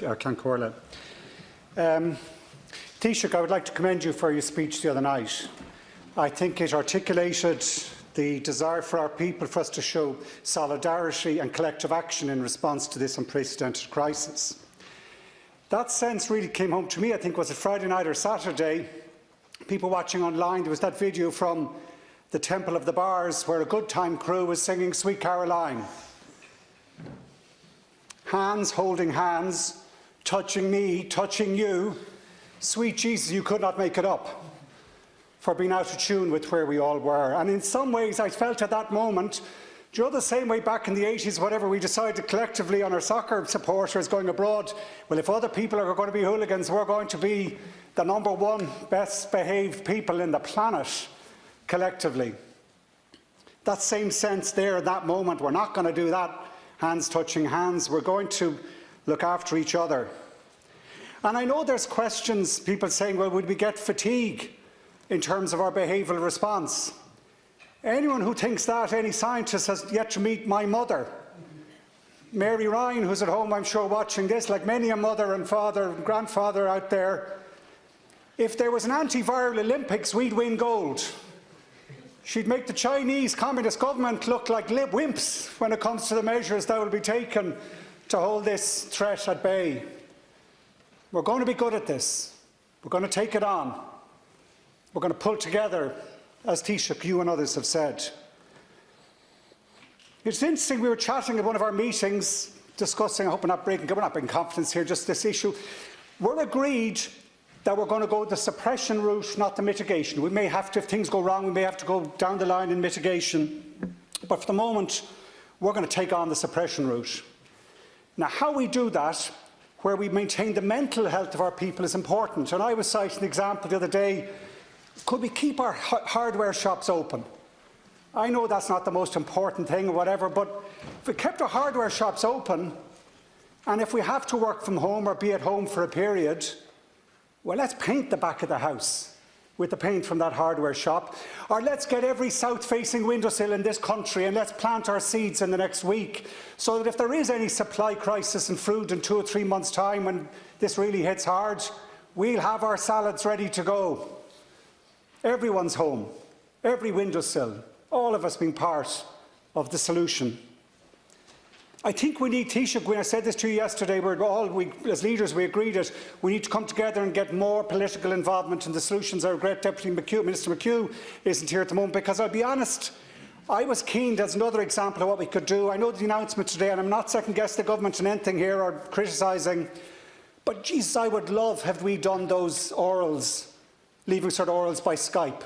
Cancorla. Taoiseach, I would like to commend you for your speech the other night. I think it articulated the desire for our people for us to show solidarity and collective action in response to this unprecedented crisis. That sense really came home to me, I think, was it Friday night or Saturday. People watching online, there was that video from the Temple of the Bars where a good time crew was singing Sweet Caroline. Hands holding hands, touching me, touching you. Sweet Jesus, you could not make it up for being out of tune with where we all were. And in some ways, I felt at that moment, do you know, the same way back in the 80s, whatever, we decided collectively on our soccer supporters going abroad, well, if other people are going to be hooligans, we're going to be the #1 best behaved people in the planet, collectively. That same sense there at that moment, we're not going to do that, hands touching hands, we're going to look after each other. And I know there's questions, people saying, well, would we get fatigue in terms of our behavioural response? Anyone who thinks that, any scientist, has yet to meet my mother. Mary Ryan, who's at home, I'm sure, watching this, like many a mother and father and grandfather out there. If there was an antiviral Olympics, we'd win gold. She'd make the Chinese Communist government look like wimps when it comes to the measures that will be taken to hold this threat at bay. We're going to be good at this. We're going to take it on. We're going to pull together, as Taoiseach, you and others have said. It's interesting, we were chatting at one of our meetings, discussing, I hope we're not breaking confidence here, just this issue. We're agreed that we're going to go the suppression route, not the mitigation. We may have to, if things go wrong, we may have to go down the line in mitigation. But for the moment, we're going to take on the suppression route. Now, how we do that, where we maintain the mental health of our people, is important. And I was citing an example the other day. Could we keep our hardware shops open? I know that's not the most important thing or whatever, but if we kept our hardware shops open, and if we have to work from home or be at home for a period, well, let's paint the back of the house with the paint from that hardware shop. Or let's get every south-facing windowsill in this country and let's plant our seeds in the next week, so that if there is any supply crisis in fruit in 2 or 3 months' time when this really hits hard, we'll have our salads ready to go. Everyone's home, every windowsill, all of us being part of the solution. I think we need, Taoiseach, when I said this to you yesterday, as leaders we agreed that we need to come together and get more political involvement in the solutions. I regret Minister McHugh isn't here at the moment, because I'll be honest, I was keen, as another example of what we could do. I know the announcement today, and I'm not second-guessing the government in anything here or criticising, but Jesus, I would love had we done those orals, Leaving Cert orals by Skype.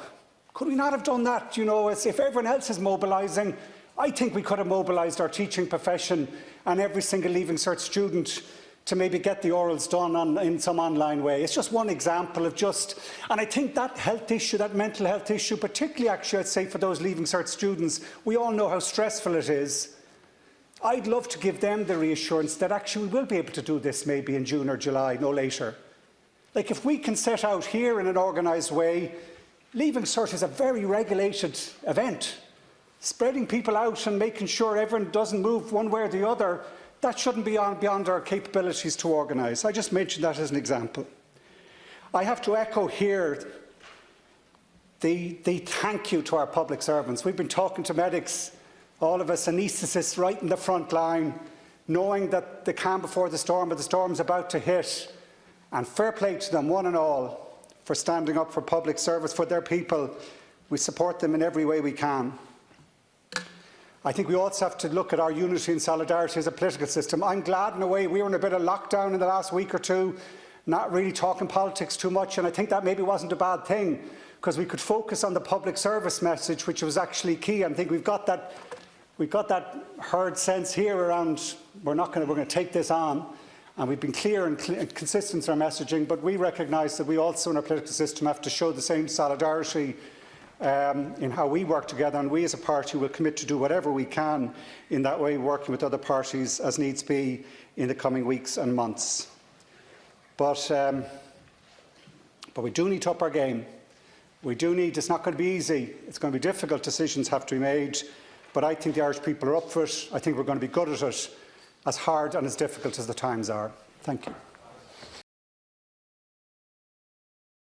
Could we not have done that? You know, as if everyone else is mobilising, I think we could have mobilised our teaching profession and every single Leaving Cert student to maybe get the orals done in some online way. It's just one example of and I think that health issue, that mental health issue, particularly actually I'd say for those Leaving Cert students, we all know how stressful it is. I'd love to give them the reassurance that actually we will be able to do this maybe in June or July, no later. Like if we can set out here in an organised way, Leaving Cert is a very regulated event. Spreading people out and making sure everyone doesn't move one way or the other, that shouldn't be beyond our capabilities to organise. I just mentioned that as an example. I have to echo here the thank you to our public servants. We've been talking to medics, all of us anaesthetists right in the front line, knowing that the calm before the storm, or the storm's about to hit, and fair play to them, one and all, for standing up for public service, for their people. We support them in every way we can. I think we also have to look at our unity and solidarity as a political system. I'm glad in a way we were in a bit of lockdown in the last week or two, not really talking politics too much, and I think that maybe wasn't a bad thing, because we could focus on the public service message, which was actually key. I think we've got that herd sense here around we're going to take this on, and we've been clear and consistent in our messaging, but we recognise that we also in our political system have to show the same solidarity in how we work together, and we as a party will commit to do whatever we can in that way, working with other parties as needs be in the coming weeks and months. But we do need to up our game. It's not going to be easy. It's going to be difficult. Decisions have to be made. But I think the Irish people are up for it. I think we're going to be good at it, as hard and as difficult as the times are. Thank you.